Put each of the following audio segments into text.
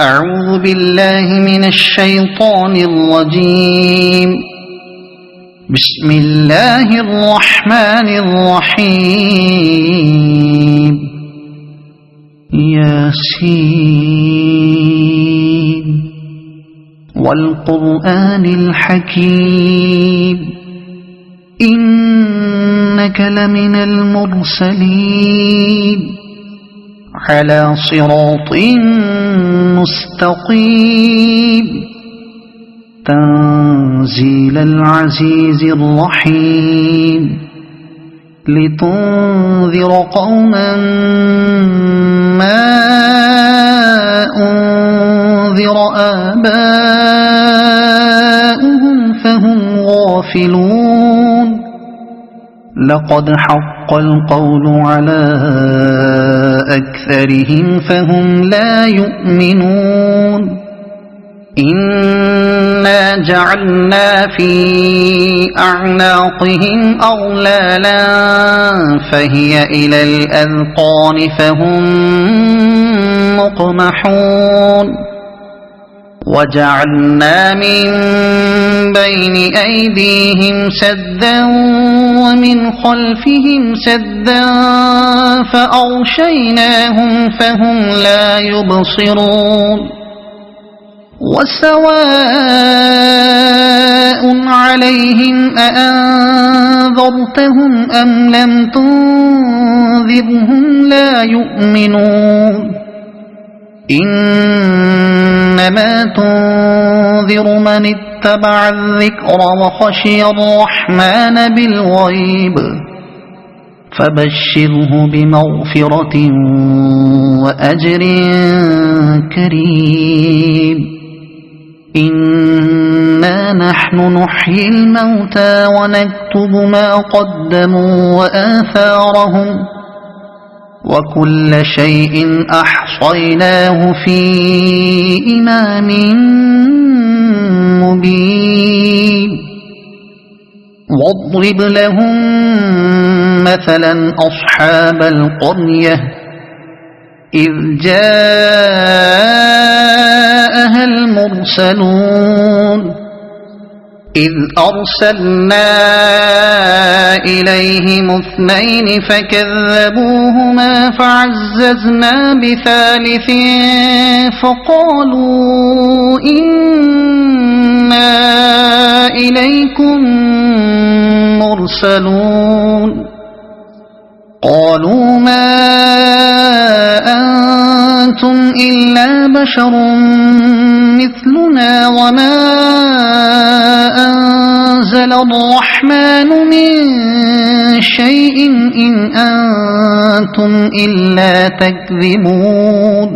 أعوذ بالله من الشيطان الرجيم. بسم الله الرحمن الرحيم. ياسين والقرآن الحكيم إنك لمن المرسلين على صراط مستقيم تنزيل العزيز الرحيم لتنذر قوما ما أنذر آباؤهم فهم غافلون. لقد حق القول على أكثرهم فهم لا يؤمنون. إنا جعلنا في أعناقهم أغلالا فهي إلى الأذقان فهم مقمحون. وجعلنا من بين أيديهم سدا ومن خلفهم سدا فأغشيناهم فهم لا يبصرون. وسواء عليهم أأنذرتهم أم لم تنذرهم لا يؤمنون. إنما تنذر من اتبع الذكر وخشي الرحمن بالغيب فبشره بمغفرة وأجر كريم. إنا نحن نحيي الموتى ونكتب ما قدموا وآثارهم وكل شيء أحصيناه في إمام مبين. واضرب لهم مثلا أصحاب القرية إذ جاءها المرسلون إذ أرسلنا إليهم اثنين فكذبوهما فعززنا بثالث فقالوا إنا إليكم مرسلون. قالوا ما أنتم إلا بشر مثلنا وما أنزل الرحمن من شيء إن أنتم إلا تكذبون.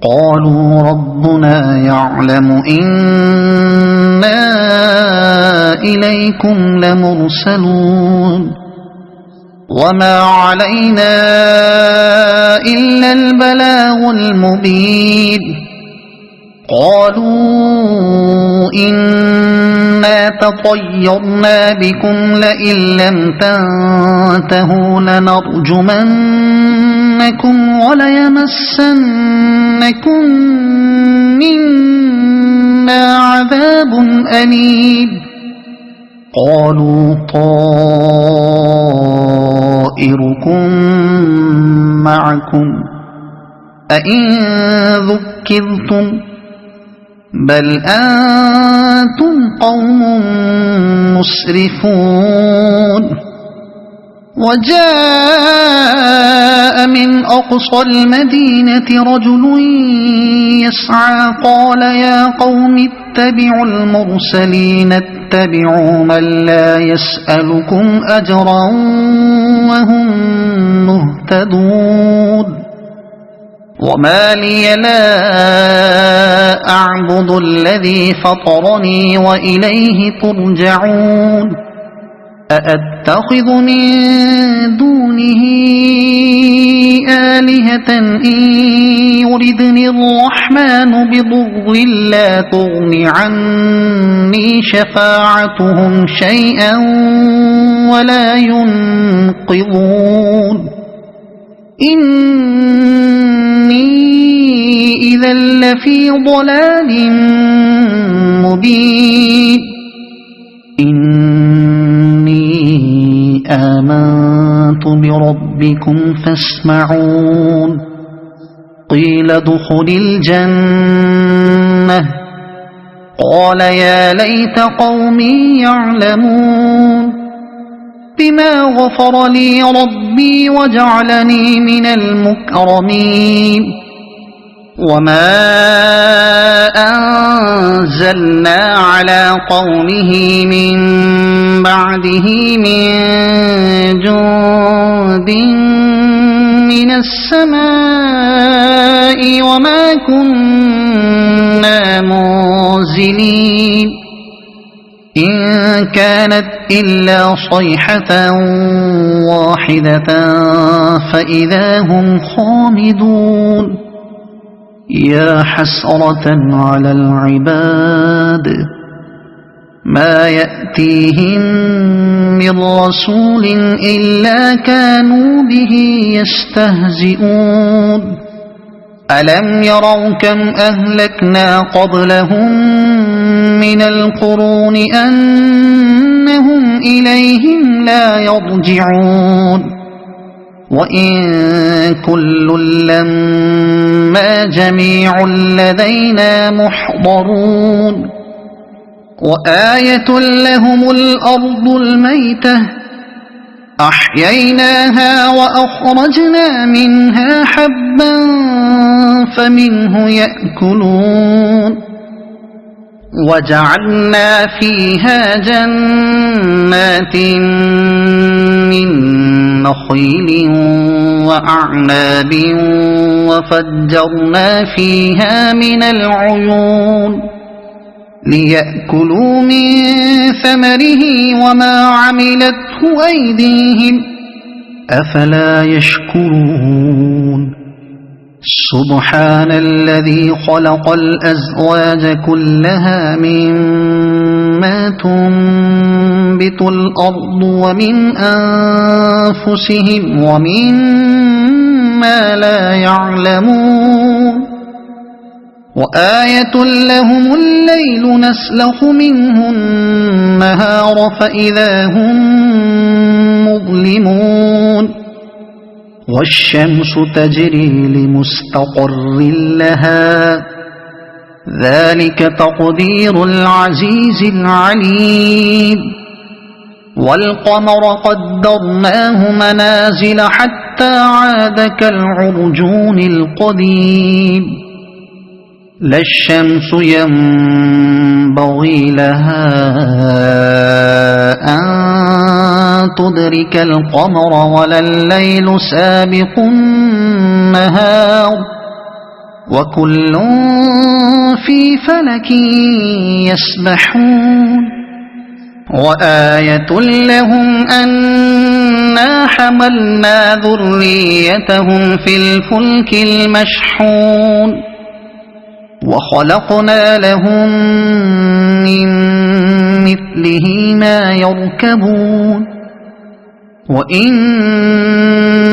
قالوا ربنا يعلم إنا إليكم لمرسلون وما علينا إلا البلاغ المبين. قالوا إنا تطيرنا بكم لئن لم تنتهوا لنرجمنكم وليمسنكم منا عذاب أليم. قالوا طائركم معكم أئن ذكرتم بل أنتم قوم مسرفون. وجاء من أقصى المدينة رجل يسعى قال يا قوم اتبعوا المرسلين اتبعوا من لا يسألكم أجرا وهم مهتدون. وما لي لا أعبد الذي فطرني وإليه ترجعون. أأتخذ من دونه آلهة إن يردني الرحمن بضر لا تغن عني شفاعتهم شيئا ولا ينقذون. إن إني إذا لفي ضلال مبين إني آمنت بربكم فاسمعون قيل ادخل الجنة قال يا ليت قومي يعلمون بما غفر لي ربي وجعلني من المكرمين وما أنزلنا على قومه من بعده من جند من السماء وما كنا منزلين إن كانت إلا صيحة واحدة فإذا هم خامدون يا حسرة على العباد ما يأتيهم من رسول إلا كانوا به يستهزئون ألم يروا كم أهلكنا قبلهم من القرون أنهم إليهم لا يرجعون وإن كل لما جميع لدينا محضرون وآية لهم الأرض الميتة أحييناها وأخرجنا منها حبا فمنه يأكلون وجعلنا فيها جنات من نخيل وأعناب وفجرنا فيها من العيون ليأكلوا من ثمره وما عملته أيديهم أفلا يشكرون سبحان الذي خلق الأزواج كلها مما تنبت الأرض ومن أنفسهم ومما لا يعلمون وآية لهم الليل نسلخ منه النهار فإذا هم مظلمون والشمس تجري لمستقر لها ذلك تقدير العزيز العليم والقمر قدرناه منازل حتى عاد كالعرجون القديم لا الشمس ينبغي لها أن تدرك القمر ولا الليل سابق النهار وكل في فلك يسبحون وآية لهم أنا حملنا ذريتهم في الفلك المشحون وخلقنا لهم من مثله ما يركبون وإن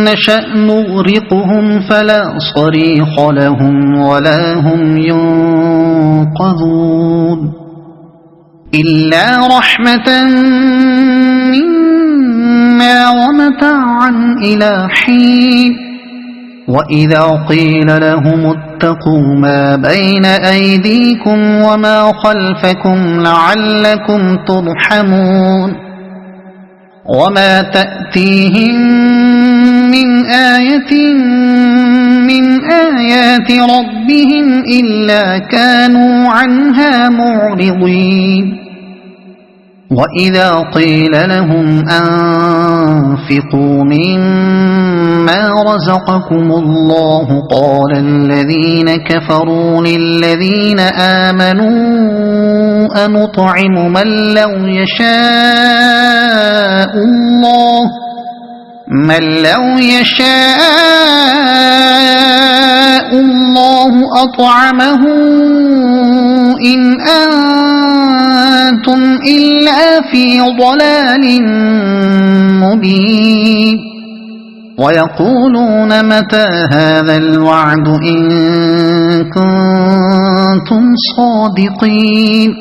نشأ نغرقهم فلا صريخ لهم ولا هم ينقذون إلا رحمة منا ومتاعا إلى حين وإذا قيل لهم اتقوا ما بين أيديكم وما خلفكم لعلكم ترحمون وما تأتيهم من آية من آيات ربهم إلا كانوا عنها معرضين وإذا قيل لهم أنفقوا مما رزقكم الله قال الذين كفروا للذين آمنوا أنطعم من لو يشاء الله أطعمه إن أنتم إلا في ضلال مبين ويقولون متى هذا الوعد إن كنتم صادقين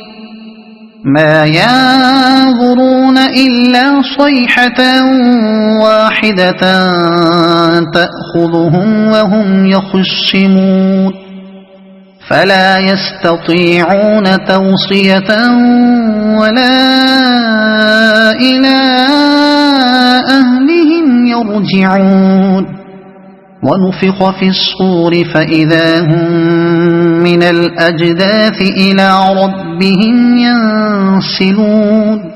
ما ينظرون إلا صيحة واحدة تأخذهم وهم يخصمون فلا يستطيعون توصية ولا إلى أهلهم يرجعون ونفخ في الصور فإذا هم من الأجداث إلى ربهم ينسلون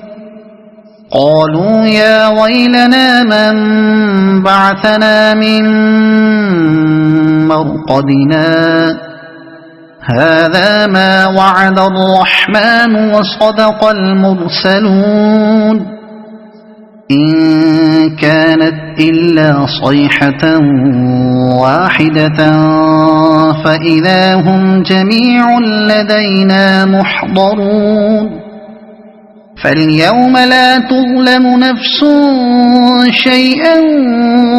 قالوا يا ويلنا من بعثنا من مرقدنا هذا ما وعد الرحمن وصدق المرسلون إن كانت إلا صيحة واحدة فإذا هم جميع لدينا محضرون فاليوم لا تظلم نفس شيئا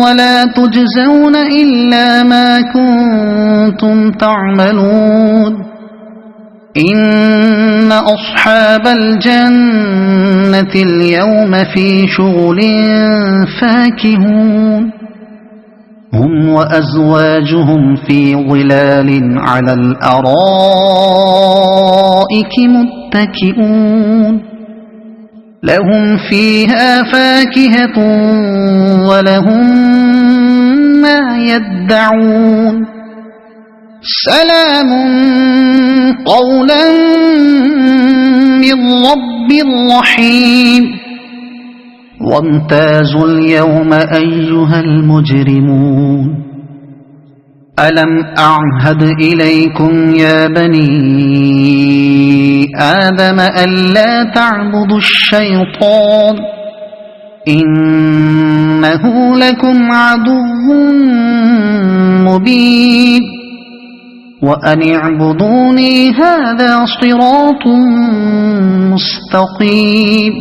ولا تجزون إلا ما كنتم تعملون إن أصحاب الجنة اليوم في شغل فاكهون هم وأزواجهم في ظلال على الأرائك متكئون لهم فيها فاكهة ولهم ما يدعون سلام قولا من رب رحيم وامتازوا اليوم أيها المجرمون ألم أعهد إليكم يا بني آدم ألا تعبدوا الشيطان إنه لكم عدو مبين وأن اعبدوني هذا صراط مستقيم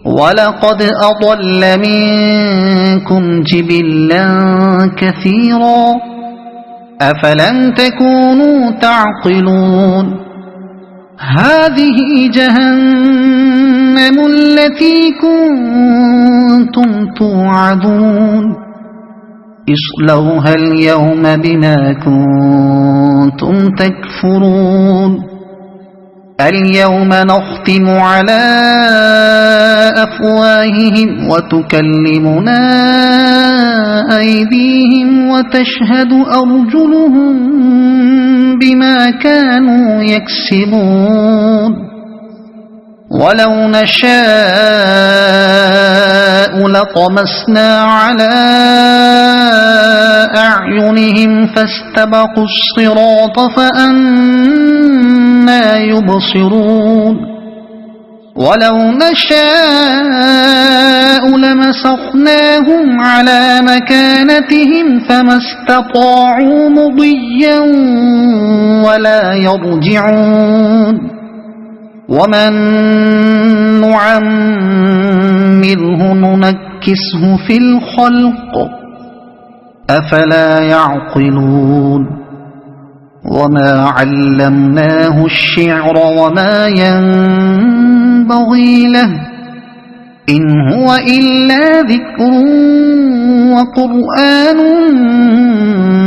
ولقد أضل منكم جبلا كثيرا أفلم تكونوا تعقلون هذه جهنم التي كنتم توعدون اصلوها اليوم بما كنتم تكفرون اليوم نختم على أفواههم وتكلمنا أيديهم وتشهد أرجلهم بما كانوا يكسبون ولو نشاء لطمسنا على أعينهم فاستبقوا الصراط فأنى يبصرون ولو نشاء لمسخناهم على مكانتهم فما استطاعوا مضيا ولا يرجعون ومن نعمره ننكسه في الخلق أفلا يعقلون وما علمناه الشعر وما ينبغي له إن هو إلا ذكر وقرآن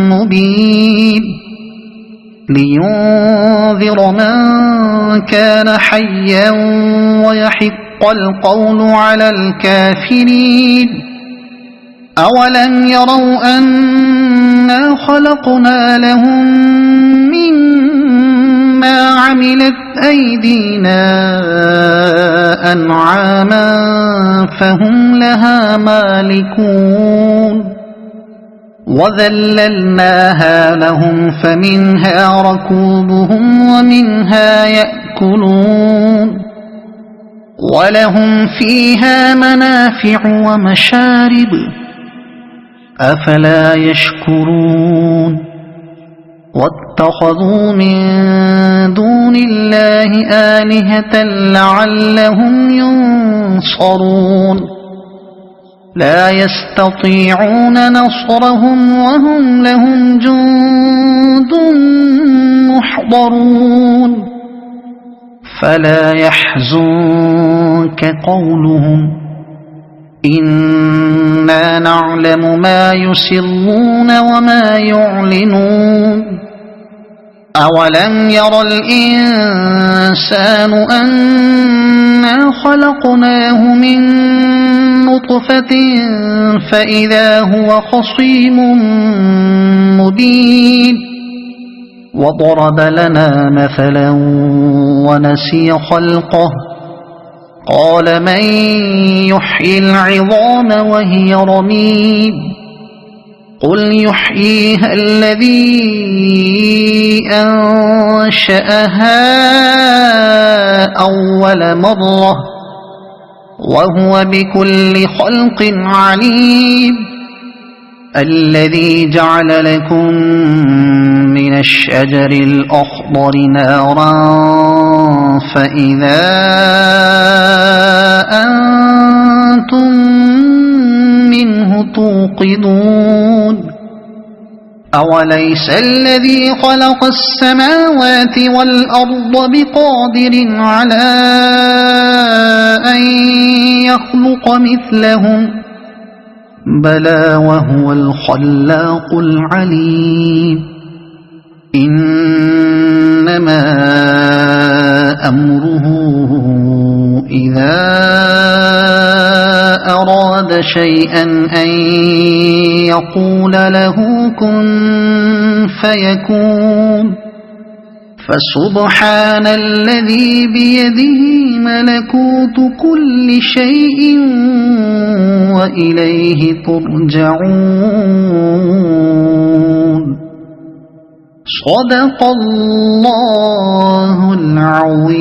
مبين لينذر من كان حيا ويحق القول على الكافرين أولم يروا أنا خلقنا لهم مما عملت أيدينا أنعاما فهم لها مالكون وذللناها لهم فمنها ركوبهم ومنها يأكلون ولهم فيها منافع ومشارب أفلا يشكرون واتخذوا من دون الله آلهة لعلهم ينصرون لا يستطيعون نصرهم وهم لهم جند محضرون فلا يحزنك قولهم إنا نعلم ما يسرون وما يعلنون أولم ير الإنسان أنا خلقناه من نطفة فإذا هو خصيم مبين وضرب لنا مثلا ونسي خلقه قال من يحيي العظام وهي رميم قل يحييها الذي أنشأها أول مرة وهو بكل خلق عليم الذي جعل لكم من الشجر الأخضر نارا فإذا أنتم منه توقدون أوليس الذي خلق السماوات والأرض بقادر على أن يخلق مثلهم بلى وهو الخلاق العليم إنما أمره إذا أراد شيئا أن يقول له كن فيكون فسبحان الذي بيده ملكوت كل شيء وإليه ترجعون صدق الله العظيم.